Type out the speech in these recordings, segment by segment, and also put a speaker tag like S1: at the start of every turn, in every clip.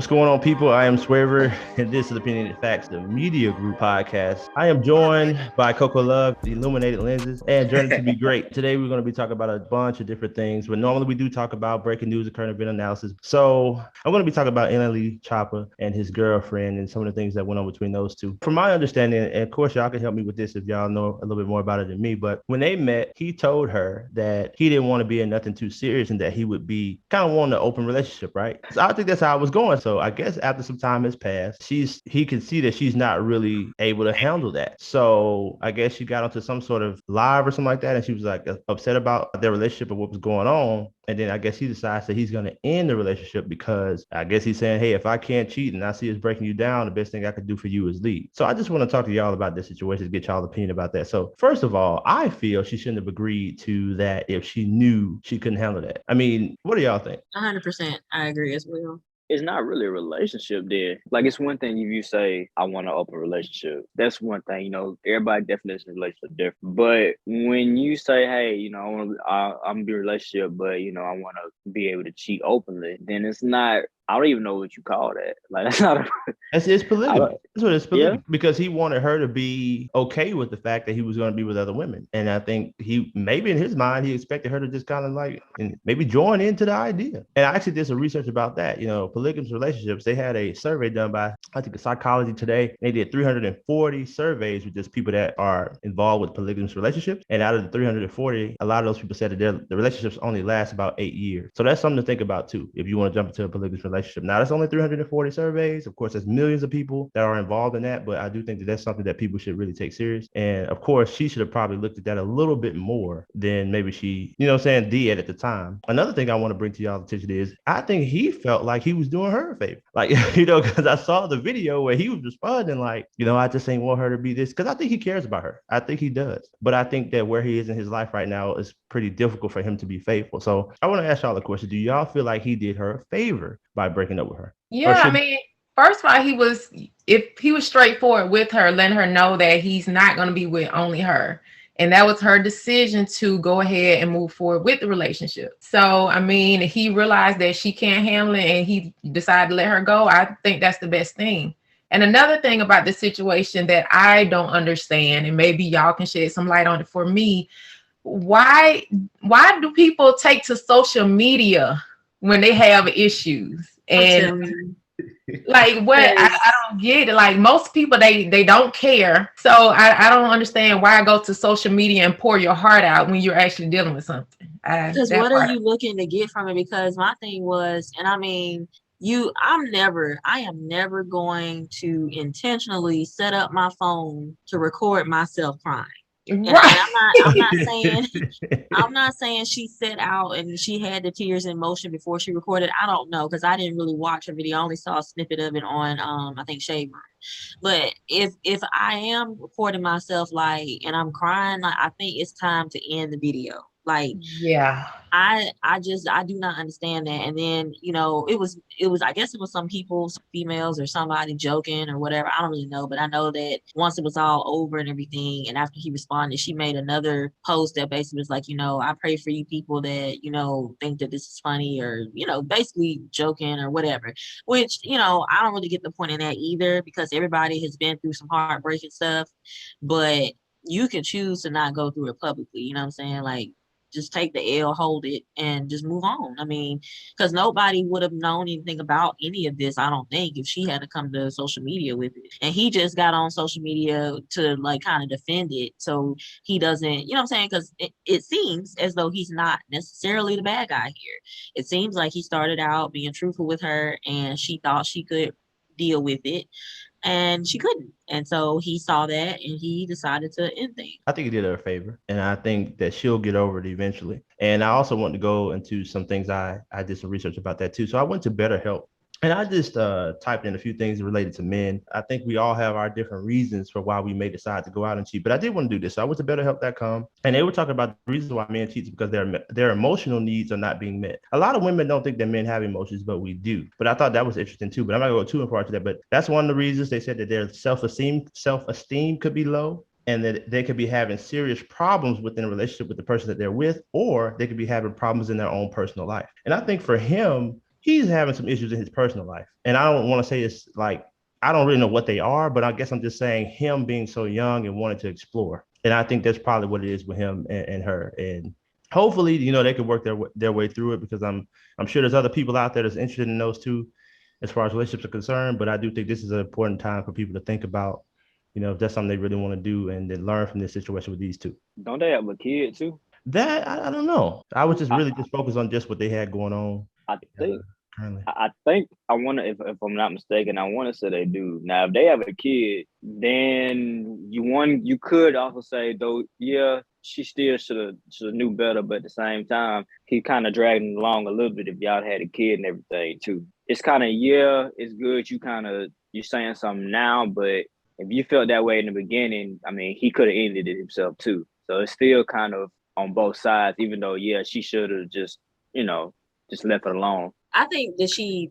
S1: What's going on, people? I am Swavor, and this is Opinionated Facts, the Media Group podcast. I am joined by Coco Love, the Illuminated Lenses, and Journey to Be Great. Today, we're going to be talking about a bunch of different things, but normally we do talk about breaking news and current event analysis. So I'm going to be talking about NLE Choppa and his girlfriend and some of the things that went on between those two. From my understanding, and of course, y'all can help me with this if y'all know a little bit more about it than me, but when they met, he told her that he didn't want to be in nothing too serious and that he would be kind of wanting an open relationship, right? So I think that's how it was going. So I guess after some time has passed, he can see that she's not really able to handle that. So I guess she got onto some sort of live or something like that, and she was like upset about their relationship and what was going on. And then I guess he decides that he's going to end the relationship because I guess he's saying, hey, if I can't cheat and I see it's breaking you down, the best thing I could do for you is leave. So I just want to talk to y'all about this situation, get y'all's opinion about that. So first of all, I feel she shouldn't have agreed to that if she knew she couldn't handle that. I mean, what do y'all think?
S2: 100%. I agree as well.
S3: It's not really a relationship there. Like, it's one thing if you say, I want an open relationship. That's one thing, everybody's definition of relationship is different. But when you say, hey, I'm gonna be in a relationship, but, I want to be able to cheat openly, then it's not, I don't even know what you call that. Like, that's not
S1: It's polygamy. That's what it's polygamy.
S3: Yeah.
S1: Because he wanted her to be okay with the fact that he was going to be with other women. And I think maybe in his mind, he expected her to just kind of like, and maybe join into the idea. And I actually did some research about that. Polygamous relationships, they had a survey done by, I think, Psychology Today. They did 340 surveys with just people that are involved with polygamous relationships. And out of the 340, a lot of those people said that the relationships only last about 8 years. So that's something to think about too, if you want to jump into a polygamous relationship. Now, that's only 340 surveys. Of course, there's millions of people that are involved in that, but I do think that that's something that people should really take serious. And of course, she should have probably looked at that a little bit more than maybe she, did at the time. Another thing I want to bring to y'all's attention is I think he felt like he was doing her a favor. Like, because I saw the video where he was responding like, I just ain't want her to be this, because I think he cares about her. I think he does. But I think that where he is in his life right now is pretty difficult for him to be faithful. So I want to ask y'all a question. Do y'all feel like he did her a favor by breaking up with her?
S4: Yeah, first of all, if he was straightforward with her, letting her know that he's not going to be with only her. And that was her decision to go ahead and move forward with the relationship. So, he realized that she can't handle it and he decided to let her go. I think that's the best thing. And another thing about the situation that I don't understand, and maybe y'all can shed some light on it for me, why do people take to social media when they have issues? And like, what? I don't get it. Like, most people, they don't care. So I don't understand why I go to social media and pour your heart out when you're actually dealing with something.
S2: Because what are you looking to get from it? Because my thing was, and I am never going to intentionally set up my phone to record myself crying. And I'm not saying she set out and she had the tears in motion before she recorded. I don't know, because I didn't really watch her video. I only saw a snippet of it on I think Shade Room. But if I am recording myself and I'm crying, I think it's time to end the video. Like, yeah, I do not understand that. And then, it was, I guess it was some people, some females or somebody joking or whatever. I don't really know, but I know that once it was all over and everything, and after he responded, she made another post that basically was like, I pray for you people that, think that this is funny, or, basically joking or whatever, which, I don't really get the point in that either, because everybody has been through some heartbreaking stuff, but you can choose to not go through it publicly. You know what I'm saying? Like, just take the L, hold it, and just move on. Because nobody would have known anything about any of this, I don't think, if she had to come to social media with it. And he just got on social media to kind of defend it, so he doesn't, you know what I'm saying? Because it seems as though he's not necessarily the bad guy here. It seems like he started out being truthful with her, and she thought she could deal with it, and she couldn't. And so he saw that and he decided to end things.
S1: I think he did her a favor, and I think that she'll get over it eventually. And I also want to go into some things. I did some research about that too. So I went to BetterHelp. And I just typed in a few things related to men. I think we all have our different reasons for why we may decide to go out and cheat. But I did want to do this. So I went to BetterHelp.com, and they were talking about the reasons why men cheat is because their emotional needs are not being met. A lot of women don't think that men have emotions, but we do. But I thought that was interesting too. But I'm not going to go too far into that. But that's one of the reasons. They said that their self-esteem could be low, and that they could be having serious problems within a relationship with the person that they're with, or they could be having problems in their own personal life. And I think for him, he's having some issues in his personal life. And I don't want to say it's like, I don't really know what they are, but I guess I'm just saying him being so young and wanting to explore. And I think that's probably what it is with him and her. And hopefully, they can work their way through it, because I'm sure there's other people out there that's interested in those two as far as relationships are concerned. But I do think this is an important time for people to think about, if that's something they really want to do, and then learn from this situation with these two.
S3: Don't they have a kid too?
S1: That I don't know. I was just really just focused on just what they had going on.
S3: I think
S1: currently.
S3: I think I want to, if I'm not mistaken, I want to say they do. Now, if they have a kid, then you could also say, though, yeah, she still should have knew better, but at the same time, he kind of dragging along a little bit if y'all had a kid and everything too. It's kind of, yeah, it's good. You're saying something now, but if you felt that way in the beginning, I mean, he could have ended it himself too. So it's still kind of on both sides, even though, yeah, she should have just left it alone.
S2: I think that she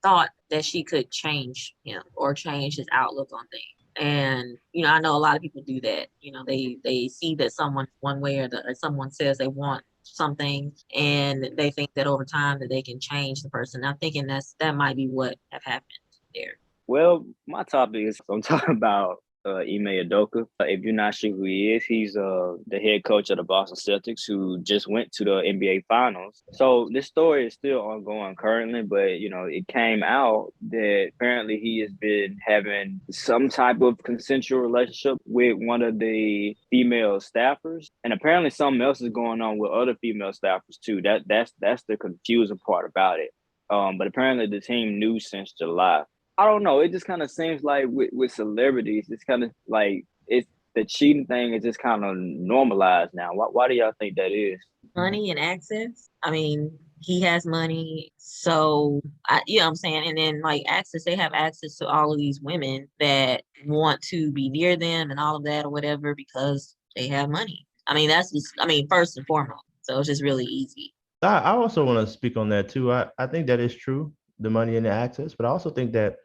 S2: thought that she could change him or change his outlook on things. And, I know a lot of people do that. They see that someone one way or someone says they want something, and they think that over time that they can change the person. I'm thinking that might be what have happened there.
S3: Well, my topic is, I'm talking about Ime Udoka. If you're not sure who he is, he's the head coach of the Boston Celtics, who just went to the NBA Finals. So this story is still ongoing currently, but it came out that apparently he has been having some type of consensual relationship with one of the female staffers, and apparently something else is going on with other female staffers too. That's the confusing part about it. But apparently the team knew since July. I don't know. It just kind of seems like with celebrities, it's kind of like the cheating thing is just kind of normalized now. Why do y'all think that is?
S2: Money and access. I mean, he has money, so what I'm saying. And then access, they have access to all of these women that want to be near them and all of that or whatever because they have money. I mean, that's just, first and foremost. So it's just really easy.
S1: I also want to speak on that too. I think that is true, the money and the access, but I also think that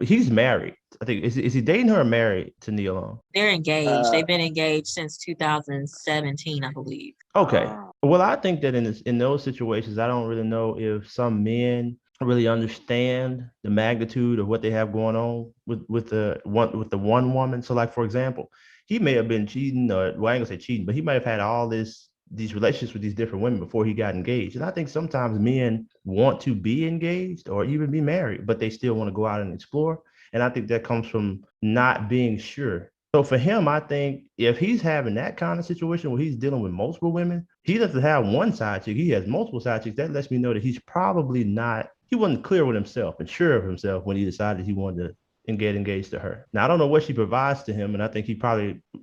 S1: he's married. I think is he dating her or married to Nia Long?
S2: They're engaged. They've been engaged since 2017, I believe.
S1: Okay. Well, I think that in those situations, I don't really know if some men really understand the magnitude of what they have going on with the one woman. So, like, for example, he may have been cheating, or well, I ain't gonna say cheating, but he might have had all these relationships with these different women before he got engaged. And I think sometimes men want to be engaged or even be married, but they still want to go out and explore. And I think that comes from not being sure. So for him, I think if he's having that kind of situation where he's dealing with multiple women, he doesn't have one side chick. He has multiple side chicks. That lets me know that he wasn't clear with himself and sure of himself when he decided he wanted to and get engaged to her. Now, I don't know what she provides to him, and I think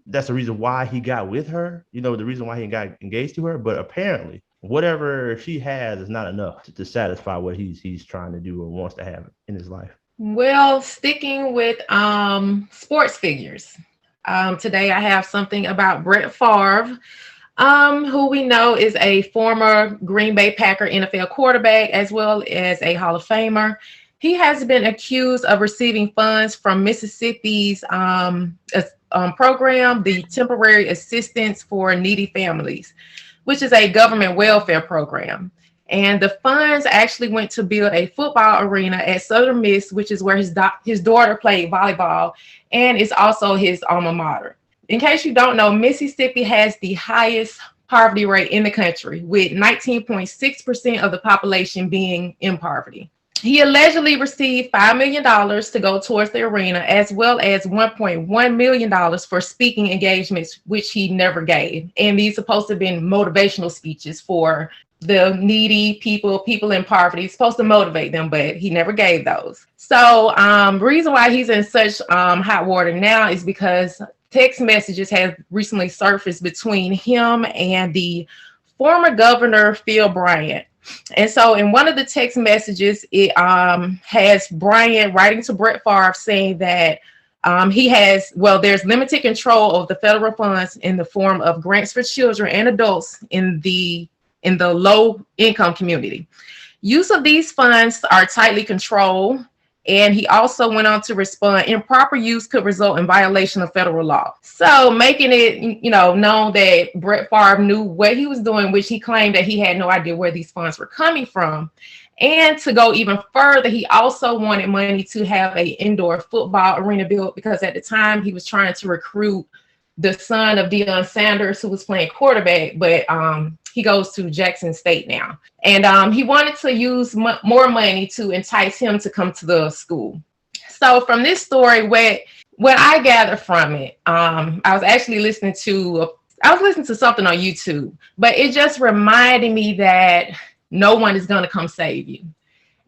S1: that's the reason why he got with her, the reason why he got engaged to her, but apparently whatever she has is not enough to satisfy what he's trying to do or wants to have in his life.
S4: Well, sticking with sports figures, today I have something about Brett Farve, who we know is a former Green Bay Packer NFL quarterback, as well as a Hall of Famer. He has been accused of receiving funds from Mississippi's program, the Temporary Assistance for Needy Families, which is a government welfare program. And the funds actually went to build a football arena at Southern Miss, which is where his daughter played volleyball, and it's also his alma mater. In case you don't know, Mississippi has the highest poverty rate in the country, with 19.6% of the population being in poverty. He allegedly received $5 million to go towards the arena, as well as $1.1 million for speaking engagements, which he never gave. And these supposed to have been motivational speeches for the needy people in poverty. He's supposed to motivate them, but he never gave those. So the reason why he's in such hot water now is because text messages have recently surfaced between him and the former governor, Phil Bryant. And so in one of the text messages, it has Bryant writing to Brett Favre saying that there's limited control of the federal funds in the form of grants for children and adults in the low income community. Use of these funds are tightly controlled. And he also went on to respond, improper use could result in violation of federal law. So making it, known that Brett Favre knew what he was doing, which he claimed that he had no idea where these funds were coming from. And to go even further, he also wanted money to have an indoor football arena built, because at the time he was trying to recruit the son of Deion Sanders, who was playing quarterback, but he goes to Jackson State now. And he wanted to use more money to entice him to come to the school. So from this story, what I gather from it, I was actually listening to something on YouTube, but it just reminded me that no one is going to come save you.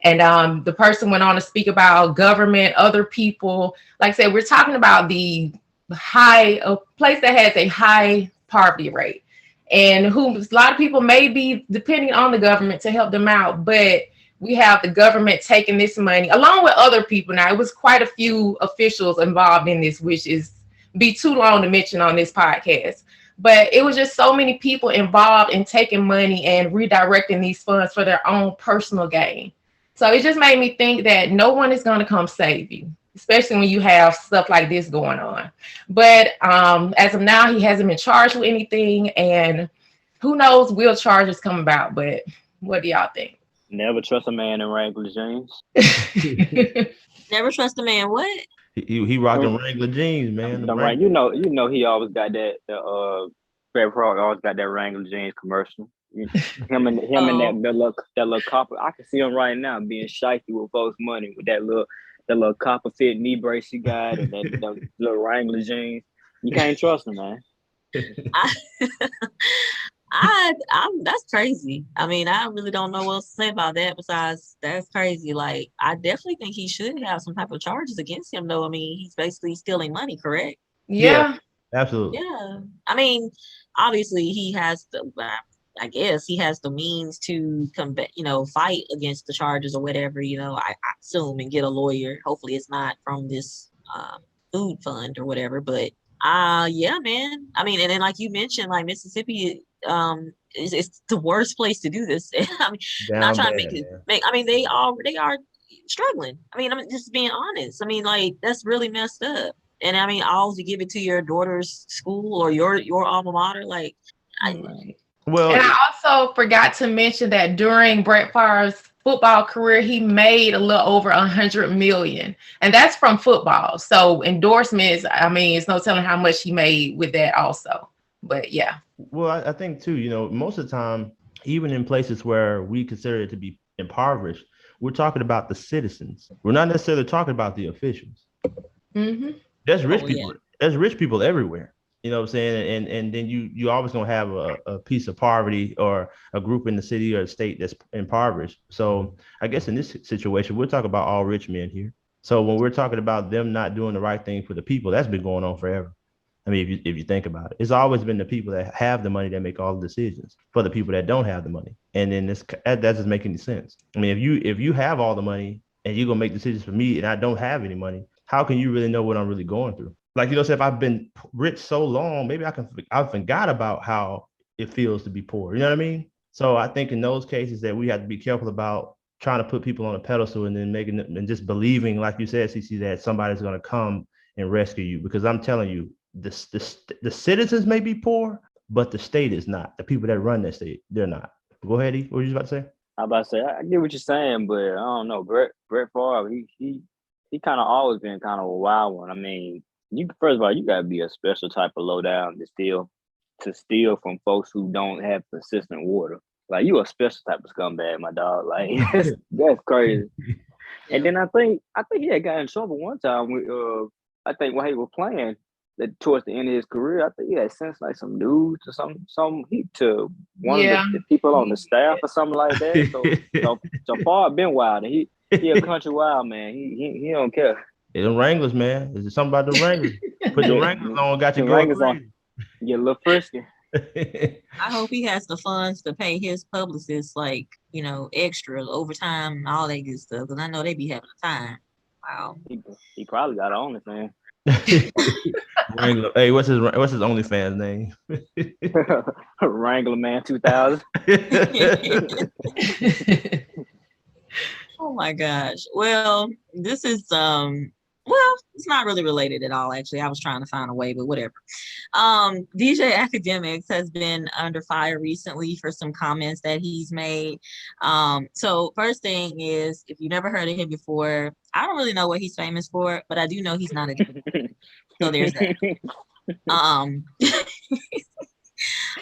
S4: And the person went on to speak about government, other people. Like I said, we're talking about a place that has a high poverty rate, and who a lot of people may be depending on the government to help them out. But we have the government taking this money along with other people. Now, it was quite a few officials involved in this, which is be too long to mention on this podcast. But it was just so many people involved in taking money and redirecting these funds for their own personal gain. So it just made me think that no one is going to come save you, especially when you have stuff like this going on. But as of now, he hasn't been charged with anything, and who knows, will charges come about. But what do y'all think?
S3: Never trust a man in Wrangler jeans.
S2: Never trust a man. What?
S1: He rocking Wrangler jeans, man.
S3: Right. You know, he always got that. Fred Frog always got that Wrangler jeans commercial. Him and that little copper. I can see him right now being shifty with folks' money with that little copper fit knee brace he got and that little Wrangler jeans. You can't trust him, man.
S2: That's crazy. I mean, I really don't know what else to say about that besides that's crazy. Like, I definitely think he should have some type of charges against him, though. I mean, he's basically stealing money, correct?
S4: Yeah,
S1: absolutely.
S2: Yeah. I mean, obviously he has the, I guess he has the means to combat, fight against the charges or whatever, I assume, and get a lawyer. Hopefully it's not from this food fund or whatever, but yeah, man. I mean, and then like you mentioned, like Mississippi, it's the worst place to do this. I mean, not trying to I mean, they are struggling. I mean, I'm just being honest. I mean, like, that's really messed up. And I mean, all to give it to your daughter's school or your alma mater, like.
S4: Well, and I also forgot to mention that during Brett Favre's football career, he made a little over $100 million, and that's from football. So endorsements, I mean, it's no telling how much he made with that also. But yeah.
S1: Well, I think too, most of the time, even in places where we consider it to be impoverished, we're talking about the citizens. We're not necessarily talking about the officials.
S4: Mm-hmm.
S1: There's rich people. Yeah. There's rich people everywhere. You know what I'm saying? And then you always gonna have a piece of poverty or a group in the city or a state that's impoverished. So I guess in this situation, we're talking about all rich men here. So when we're talking about them not doing the right thing for the people, that's been going on forever. I mean, if you think about it, it's always been the people that have the money that make all the decisions for the people that don't have the money. And then that doesn't make any sense. I mean, if you have all the money and you're gonna make decisions for me and I don't have any money, how can you really know what I'm really going through? Like, so if I've been rich so long, maybe I forgot about how it feels to be poor. You know what I mean? So I think in those cases that we have to be careful about trying to put people on a pedestal and then making them and just believing, like you said, CC, that somebody's going to come and rescue you. Because I'm telling you, the citizens may be poor, but the state is not. The people that run that state, they're not. Go ahead, E. What were you about to say?
S3: I'm about to say, I get what you're saying, but I don't know. Brett Favre, he kind of always been kind of a wild one. I mean, first of all, you gotta be a special type of low down to steal from folks who don't have consistent water. Like, you a special type of scumbag, my dog. Like, that's crazy. And then I think he had got in trouble one time with I think while he was playing that towards the end of his career, I think he had sent like some dudes or some heat to one of the people on the staff or something like that. So far been wild. And he a country wild man. He don't care.
S1: It's the Wranglers, man. Is it something about the Wranglers? Put the Wranglers on, got you going crazy.
S3: Get a little frisky.
S2: I hope he has the funds to pay his publicists, like, extra overtime and all that good stuff, because I know they be having a time. Wow.
S3: He probably got OnlyFans.
S1: Wrangler. Hey, what's his OnlyFans name?
S3: Wrangler Man 2000.
S2: Oh my gosh. Well, this is Well, it's not really related at all, actually. I was trying to find a way, but whatever. DJ Akademiks has been under fire recently for some comments that he's made. So first thing is, if you never heard of him before, I don't really know what he's famous for, but I do know he's not a so there's that.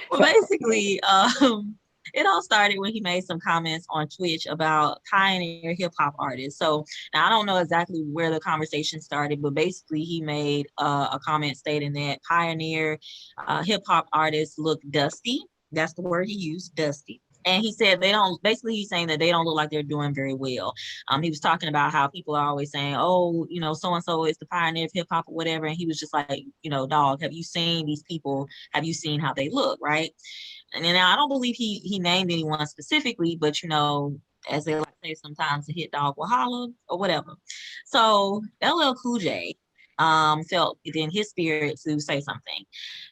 S2: Well, basically, it all started when he made some comments on Twitch about pioneer hip hop artists. So now I don't know exactly where the conversation started, but basically he made a comment stating that pioneer hip hop artists look dusty. That's the word he used, dusty. And he said they don't, basically he's saying that they don't look like they're doing very well. He was talking about how people are always saying, oh, you know, so-and-so is the pioneer of hip hop or whatever. And he was just like, you know, dog, have you seen these people? Have you seen how they look, right? And then I don't believe he named anyone specifically, but you know, as they like to say sometimes, a hit dog will holler or whatever. So LL Cool J felt it in his spirit to say something,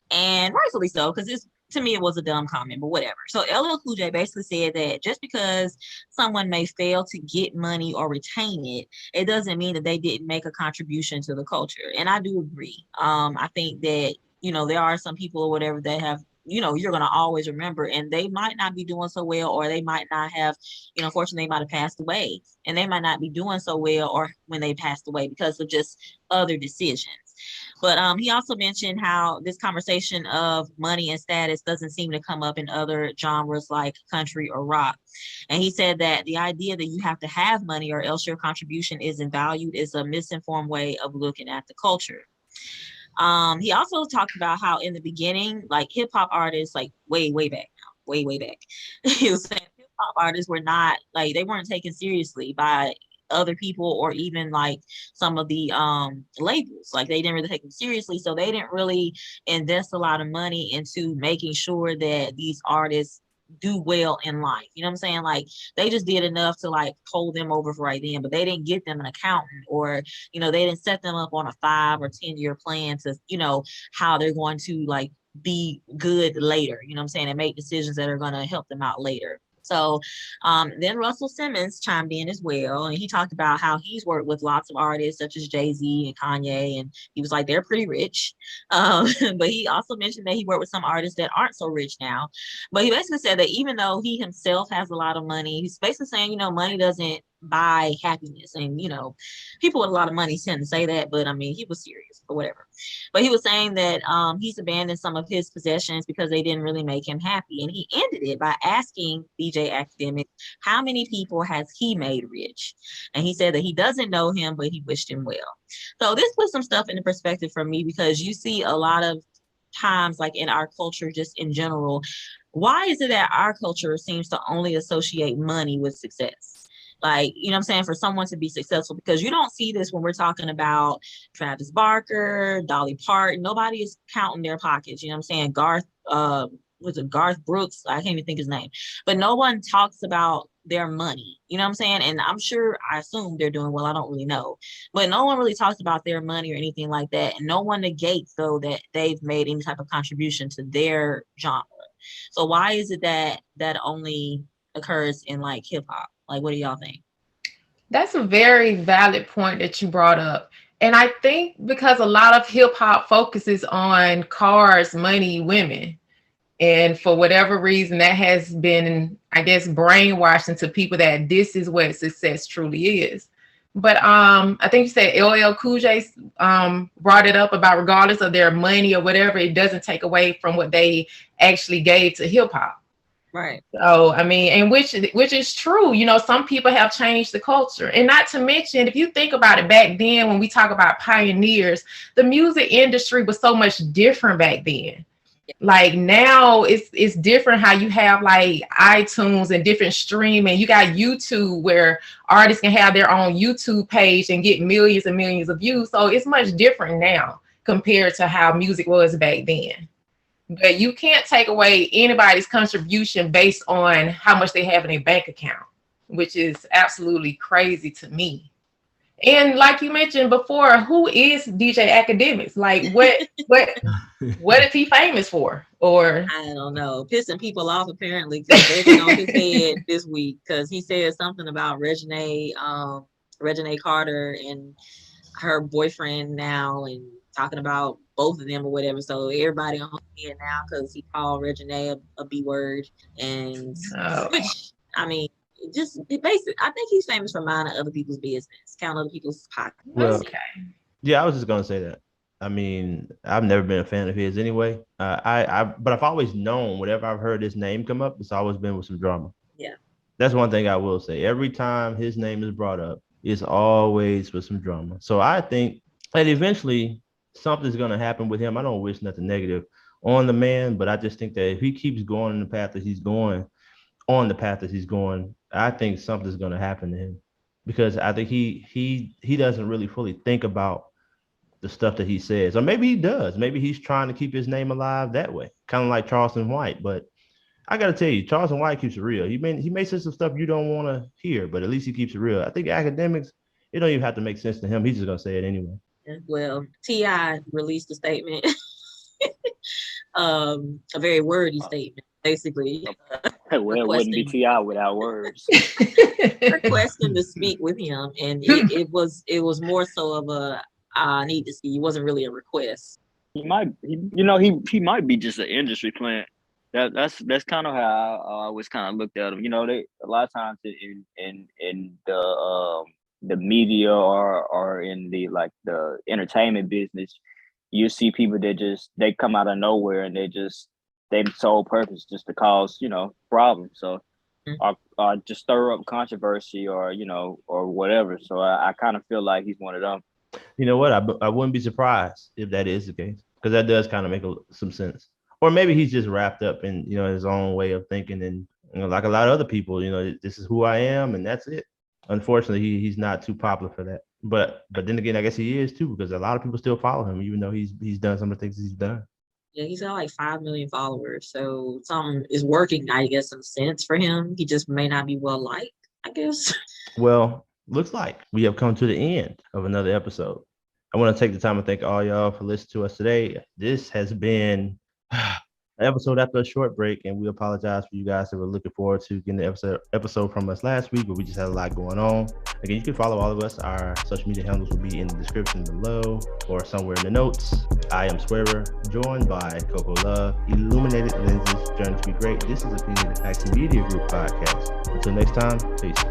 S2: and rightfully so, because it's, to me, it was a dumb comment, but whatever. So LL Cool J basically said that just because someone may fail to get money or retain it, it doesn't mean that they didn't make a contribution to the culture. And I do agree. I think that, you know, there are some people or whatever that have, you know, you're going to always remember, and they might not be doing so well, or they might not have, you know, fortunately, they might have passed away, and they might not be doing so well, or when they passed away because of just other decisions. But he also mentioned how this conversation of money and status doesn't seem to come up in other genres like country or rock. And he said that the idea that you have to have money or else your contribution isn't valued is a misinformed way of looking at the culture. He also talked about how in the beginning, like hip hop artists, like way back now, way back, he was saying hip hop artists were not, like, they weren't taken seriously by other people or even like some of the labels. Like they didn't really take them seriously, so they didn't really invest a lot of money into making sure that these artists do well in life. You know what I'm saying? Like they just did enough to like hold them over for right then, but they didn't get them an accountant, or you know, they didn't set them up on a 5 or 10 year plan to, you know, how they're going to like be good later, you know what I'm saying, and make decisions that are going to help them out later. So then Russell Simmons chimed in as well, and he talked about how he's worked with lots of artists such as Jay-Z and Kanye, and he was like, they're pretty rich. But he also mentioned that he worked with some artists that aren't so rich now. But he basically said that even though he himself has a lot of money, he's basically saying, you know, money doesn't buy happiness. And, you know, people with a lot of money tend to say that, but I mean, he was serious or whatever. But he was saying that he's abandoned some of his possessions because they didn't really make him happy. And he ended it by asking DJ Akademiks, how many people has he made rich? And he said that he doesn't know him, but he wished him well. So this puts some stuff into perspective for me, because you see a lot of times, like in our culture, just in general, why is it that our culture seems to only associate money with success? Like, you know what I'm saying, for someone to be successful, because you don't see this when we're talking about Travis Barker, Dolly Parton. Nobody is counting their pockets. You know what I'm saying? Garth Brooks? I can't even think his name. But no one talks about their money. You know what I'm saying? And I'm sure, I assume they're doing well. I don't really know. But no one really talks about their money or anything like that. And no one negates, though, that they've made any type of contribution to their genre. So why is it that that only occurs in like hip hop? Like, what do y'all think?
S4: That's a very valid point that you brought up. And I think because a lot of hip hop focuses on cars, money, women. And for whatever reason, that has been, I guess, brainwashed into people that this is what success truly is. But I think you said LL Cool J brought it up about regardless of their money or whatever, it doesn't take away from what they actually gave to hip hop.
S2: Right.
S4: So, I mean, and which is true. You know, some people have changed the culture. And not to mention, if you think about it, back then, when we talk about pioneers, the music industry was so much different back then. Like now it's different how you have like iTunes and different streaming. You got YouTube where artists can have their own YouTube page and get millions and millions of views. So it's much different now compared to how music was back then. But you can't take away anybody's contribution based on how much they have in a bank account, which is absolutely crazy to me. And like you mentioned before, who is DJ Akademiks? Like what is he famous for? Or
S2: I don't know, pissing people off apparently, because they've been on his head this week because he said something about Reginae Carter, and her boyfriend now and talking about both of them or whatever. So everybody on here now because he called Reginae a B word, and which I mean, basically, I think he's famous for minding other people's business, counting other people's pockets.
S1: Well, okay. Yeah, I was just gonna say that. I mean, I've never been a fan of his anyway. But I've always known whenever I've heard his name come up, it's always been with some drama.
S2: Yeah.
S1: That's one thing I will say. Every time his name is brought up, it's always with some drama. So I think that eventually something's going to happen with him. I don't wish nothing negative on the man, but I just think that if he keeps going in the path that he's going, I think something's going to happen to him, because I think he doesn't really fully think about the stuff that he says. Or maybe he does. Maybe he's trying to keep his name alive that way, kind of like Charleston White. But I got to tell you, Charleston White keeps it real. He may say some stuff you don't want to hear, but at least he keeps it real. I think Akademiks, it don't even have to make sense to him. He's just going to say it anyway.
S2: Well, T.I. released a statement, a very wordy statement, basically.
S3: Well, it wouldn't be T.I. without words.
S2: Requesting to speak with him, and it was more so of a I need to see. It wasn't really a request.
S3: He might be just an industry plant. That's kind of how I always kind of looked at him. They a lot of times in the media or in the the entertainment business, you see people that they come out of nowhere and they sole purpose just to cause problems. So or just stir up controversy or whatever. So I kind of feel like he's one of them.
S1: You know what? I wouldn't be surprised if that is the case, because that does kind of make some sense. Or maybe he's just wrapped up in his own way of thinking, and like a lot of other people, this is who I am and that's it. Unfortunately, he's not too popular for that. But then again, I guess he is too, because a lot of people still follow him, even though he's done some of the things he's done.
S2: Yeah, he's got like 5 million followers, so something is working, I guess, in a sense for him. He just may not be well liked, I guess.
S1: Well, looks like we have come to the end of another episode. I want to take the time to thank all y'all for listening to us today. This has been an episode after a short break, and we apologize for you guys that were looking forward to getting the episode from us last week, but we just had a lot going on. Again, you can follow all of us. Our social media handles will be in the description below or somewhere in the notes. I am Swavor, joined by Coco Love, Illuminated Lenses, Journey to Be Great. This is Opinionated Facts Media Group Podcast. Until next time, peace.